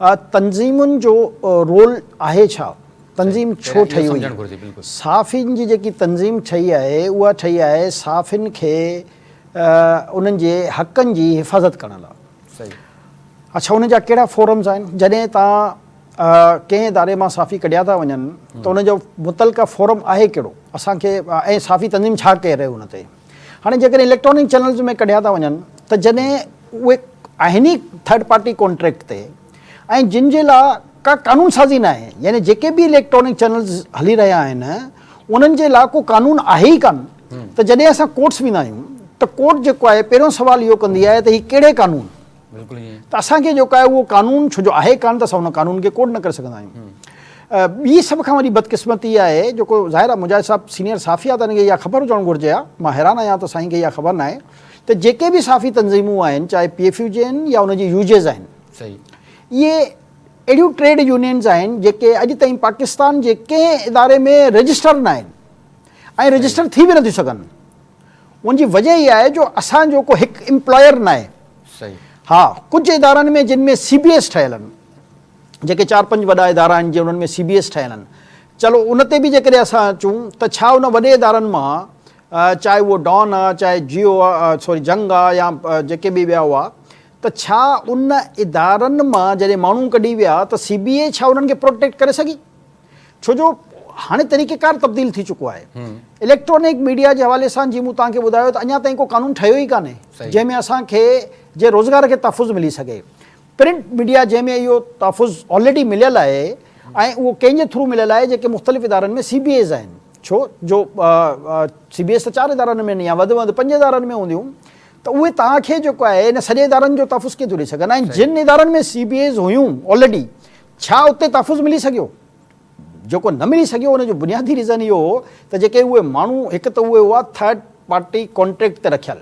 तंज़ीमुनि जो रोल आहे छा, तंज़ीम छो ठही हुई। साफ़िन जी जेकी तंज़ीम ठही आहे उहा ठही आहे साफ़िन खे उन्हनि जे हक़नि जी हिफ़ाज़त करण लाइ। अच्छा, उन जा कहिड़ा फोरम्स आहिनि? जॾहिं तव्हां कंहिं इदारे मां साफ़ी कढिया था वञनि त उनजो मुतलका फोरम आहे कहिड़ो, असांखे ऐं साफ़ी तंज़ीम छा करे रहियो उन ते। हाणे जेकॾहिं इलेक्ट्रॉनिक चैनल्स में कढिया था वञनि त जॾहिं उहे आहिनि ई थर्ड पार्टी कॉन्ट्रैक्ट ते ऐं जिन जे लाइ का कानून साज़ी न आहे, यानी जेके बि इलेक्ट्रॉनिक चैनल्स हली रहिया आहिनि उन्हनि जे लाइ को कानून आहे ई कान, त जॾहिं असां कोर्ट्स वेंदा आहियूं त कोर्ट जेको आहे पहिरियों सुवाल इहो कंदी आहे त हीउ कहिड़े कानून, त असांखे जेको आहे उहो कानून छो जो आहे कान त असां हुन कानून खे कोर्ट न करे सघंदा आहियूं। ॿी सभ खां वॾी बदकिस्मती इहा आहे, जेको ज़ाहिर आहे मुजाहिद साहिबु सीनियर साफ़ी आहे त हिनखे इहा ख़बर हुजणु घुरिजे आहे, मां हैरान आहियां त साईं खे इहा ख़बर न आहे त जेके बि साफ़ी तंज़ीमूं आहिनि, चाहे PFU जे आहिनि या उनजी यूजेस आहिनि, इहे अहिड़ियूं ट्रेड यूनियन्स आहिनि जेके अॼु ताईं पाकिस्तान जे कंहिं इदारे में रजिस्टर न आहिनि ऐं रजिस्टर थी बि नथियूं सघनि। उनजी वजह इहा आहे जो असांजो को हिकु एम्प्लॉयर न आहे। हा, कुझु इदारनि में जिन में CBS ठहियल आहिनि, जेके 4-5 वॾा इदारा आहिनि जीअं उन्हनि में CBS ठहियल आहिनि, चलो उन ते बि जेकॾहिं असां अचूं त छा उन वॾे इदारनि मां चाहे उहो डॉन आहे, चाहे जियो आहे, सॉरी जंग आहे या जेके बि ॿिया हुआ, त छा उन इदारनि मां जॾहिं माण्हू कढी विया त CBA छा उन्हनि खे प्रोटेक्ट करे सघी? छो जो हाणे तरीक़ेकार तब्दील थी चुको आहे। इलेक्ट्रॉनिक मीडिया जे हवाले सां जीअं मूं तव्हांखे ॿुधायो त अञा ताईं को कानून ठहियो ई कान्हे जंहिंमें असांखे जे रोज़गार खे तहफ़ुज़ मिली सघे। प्रिंट मीडिया जंहिंमें इहो तहफ़ुज़ ऑलरेडी मिलियल आहे ऐं उहो कंहिंजे थ्रू मिलियल आहे, जेके मुख़्तलिफ़ इदारनि में CBAs आहिनि। छो जो CBS त 4 इदारनि में न या वधि में वधि 5 इदारनि में हूंदियूं, त उहे तव्हांखे जेको आहे इन सॼे इदारनि जो तहफ़ुज़ कीअं थो ॾेई सघनि? ऐं जिन इदारनि में CBAs हुयूं ऑलरेडी, छा उते तहफ़ुज़ मिली सघियो? जेको न मिली सघियो उनजो बुनियादी रीज़न इहो हो त जेके उहे माण्हू, हिकु त उहे हुआ थर्ड पार्टी कॉन्ट्रैक्ट ते रखियल,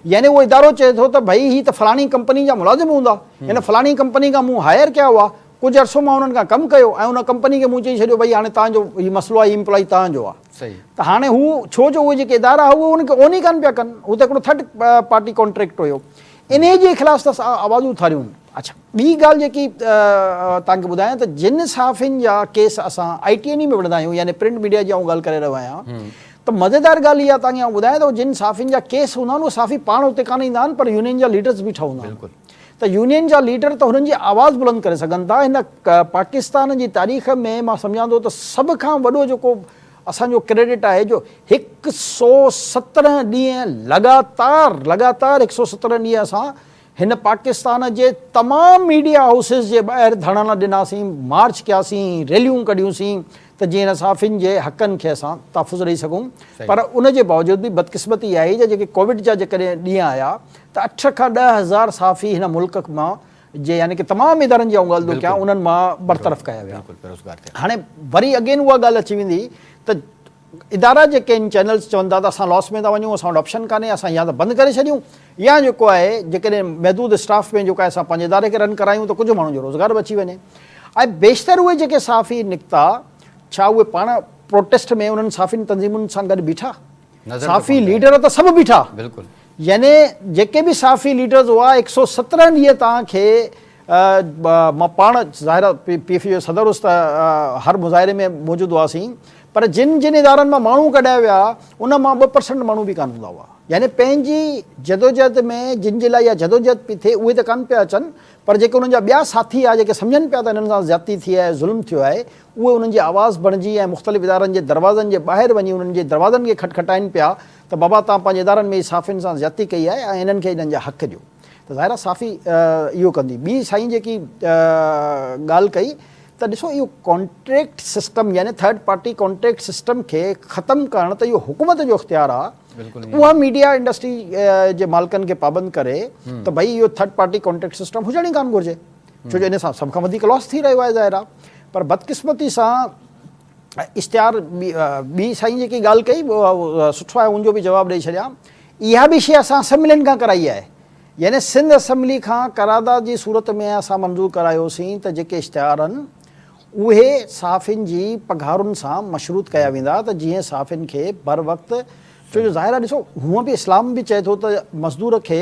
यानी उहो इदारो चए थो त भई हीअ त फलाणी कंपनी जा मुलाज़िम हूंदा, हिन फलाणी कंपनी खां मूं हायर कया हुआ, कुझु अर्सो मां उन्हनि खां कमु कयो ऐं उन कंपनी खे मूं चई छॾियो भई हाणे तव्हांजो हीउ मसइलो आहे, हीउ एम्प्लॉय तव्हांजो आहे। त हाणे हू छो जो उहे जेके इदारा हुआ उहे उनखे ओन ई कान पिया कनि, हू त हिकिड़ो थर्ड पार्टी कॉन्ट्रैक्ट हुयो। इन जे ख़िलाफ़ त आवाज़ूं उथारियूं। अच्छा, ॿी ॻाल्हि जेकी तव्हांखे ॿुधायां त जिन साफ़िन जा केस असां ITNE में विढ़ंदा आहियूं, यानी प्रिंट मीडिया जी ॻाल्हि करे रहियो आहियां, त मज़ेदार ॻाल्हि इहा तव्हांखे ॿुधायां त जिन साफ़िन जा केस हूंदा आहिनि उहे साफ़ी पाण उते कान ईंदा आहिनि, पर यूनियन जा लीडर्स बीठा हूंदा आहिनि। त यूनियन जा लीडर त हुननि जी आवाज़ बुलंद करे सघनि था। हिन पाकिस्तान जी तारीख़ में मां सम्झां थो त सभ खां वॾो जेको असांजो क्रेडिट आहे जो 117 ॾींहं लगातार 117 ॾींहं असां हिन पाकिस्तान जे तमामु मीडिया हाउसिस जे ॿाहिरि धरना ॾिनासीं, मार्च कयासीं, रैलियूं कढियूंसीं त जीअं हिन साफ़िन जे हक़नि खे असां तहफ़ुज़ ॾेई सघूं। पर उन जे बावजूद बि बदकिस्मती इहा आई जेके कोविड जा जेकॾहिं ॾींहं आया त 8 खां 10 हज़ार साफ़ी हिन मुल्क मां जे यानी कि तमामु इदारनि जी ॻाल्हि थो कयां उन्हनि मां बरतरफ़ कया विया। हाणे वरी अगेन उहा ॻाल्हि अची वेंदी त इदारा जेके आहिनि चैनल्स चवनि था त असां लॉस में था वञूं, असां वटि ऑप्शन कान्हे, असां या त बंदि करे छॾियूं या जेको आहे जेकॾहिं महदूद स्टाफ में जेको आहे असां पंहिंजे इदारे खे रन करायूं त कुझु माण्हुनि जो रोज़गार बची वञे। ऐं बेशितर उहे जेके साफ़ी निकिता, छा उहे पाण प्रोटेस्ट में उन्हनि साफ़िन तंज़ीमुनि सां गॾु बीठा? साफ़ी लीडर त सभु बीठा, यानी जेके बि साफ़ी लीडर्स हुआ 117 ॾींहं तव्हांखे मां पाण ज़ाहिर PFU जो सदर हुउसि त हर मुज़ाहिरे में मौजूदु हुआसीं, पर जिन जिन इदारनि मां माण्हू कढिया विया उन मां 2% माण्हू बि कान हूंदा हुआ। यानी पंहिंजी जदोजहद में जिन जे लाइ इहा जदोजहद पई थिए उहे त कान पिया अचनि, पर जेके उन्हनि जा ॿिया साथी आहे जेके सम्झनि पिया त हिननि सां ज़्यादती थी आहे, ज़ुल्म थियो आहे, उहे उन्हनि जी आवाज़ बणिजी ऐं मुख़्तलिफ़ इदारनि जे दरवाज़नि जे ॿाहिरि वञी उन्हनि जे दरवाज़नि खे खटखटाइनि पिया त बाबा तव्हां पंहिंजे इदारनि में साफ़िन सां ज़्यादती कई आहे ऐं हिननि खे हिननि जा हक़ ॾियो। त ज़ाहिर साफ़ी इहो कंदी। ॿी साईं जेकी ॻाल्हि कई त ॾिसो इहो कॉन्ट्रैक्ट सिस्टम यानी थर्ड पार्टी कॉन्ट्रैक्ट सिस्टम खे ख़तमु करणु त इहो हुकूमत जो इख़्तियार आहे। उहा मीडिया इंडस्ट्री जे मालिकनि खे पाबंद करे त भई इहो थर्ड पार्टी कॉन्ट्रैक्ट सिस्टम हुजण ई कान घुरिजे, छो जो इन सां सभ खां वधीक लॉस थी रहियो आहे ज़ाहिर आहे। पर बदकिस्मती सां इश्तिहार ॿी साईं जेकी ॻाल्हि कई सुठो आहे, उनजो बि जवाबु ॾेई छॾियां। इहा बि शइ असां असेंबलियुनि खां कराई आहे, यानी सिंध असेंबली खां करारदाद जी सूरत में असां मंज़ूर करायोसीं त जेके इश्तिहार आहिनि उहे साफ़िन जी पघारुनि सां मशरूत कया वेंदा त जीअं साफ़िन खे बर वक़्तु, छो जो ज़ाहिर आहे ॾिसो हूअं बि इस्लाम बि चए थो त मज़दूर खे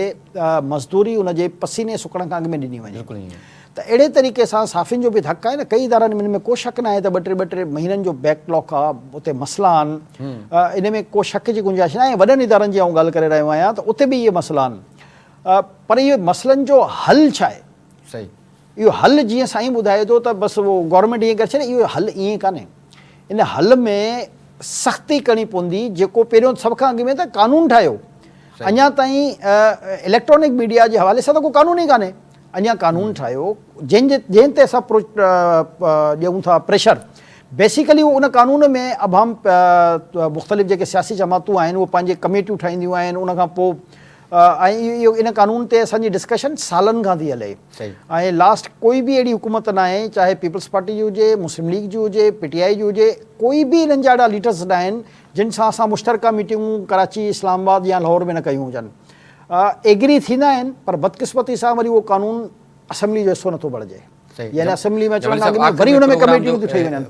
मज़दूरी उनजे पसीने सुकण खां अॻु में ॾिनी वञे। त त अहिड़े तरीक़े सां साफ़िन जो बि हक़ आहे न, कई इदारनि में को शक न आहे त ॿ टे महीननि जो बैकलॉक आहे, उते मसइला आहिनि, इन में को शक जी गुंजाइश न आहे। वॾनि इदारनि जी आउं ॻाल्हि करे रहियो आहियां त उते बि इहे मसइला आहिनि, पर इहे मसइलनि जो हल छा आहे? सही, इहो हल जीअं साईं ॿुधाए थो त बसि उहो गवर्नमेंट ईअं करे छॾे, इहो हल ईअं कान्हे। इन हल में सख़्ती करणी पवंदी। जेको पहिरियों सभ खां अॻु में त कानून ठाहियो, अञा ताईं इलेक्ट्रॉनिक मीडिया जे हवाले सां त को कानून ई कान्हे। अञा कानून ठाहियो जंहिं ते असां ॾियूं था प्रेशर। बेसिकली उन कानून में अवाम मुख़्तलिफ़ जेके सियासी जमातूं आहिनि उहे पंहिंजे कमेटियूं ठाहींदियूं आहिनि। उन खां पोइ ऐं इहो इन कानून ते असांजी डिस्कशन सालनि खां थी हले ऐं लास्ट कोई बि अहिड़ी हुकूमत न आहे, चाहे पीपल्स पार्टी जी हुजे, मुस्लिम लीग जी हुजे, PTI जी हुजे, कोई बि इन्हनि जा अहिड़ा लीडर्स न आहिनि जिन सां असां मुश्तरका मीटिंगूं कराची, इस्लामाबाद या लाहौर में न कयूं हुजनि। एग्री थींदा आहिनि, पर बदकिस्मती सां वरी उहो कानून असेंबली जो हिसो नथो बणिजे, यानी असेंबली में अचण खां अॻु में वरी हुन में कमेटियूं थी ठही वञनि।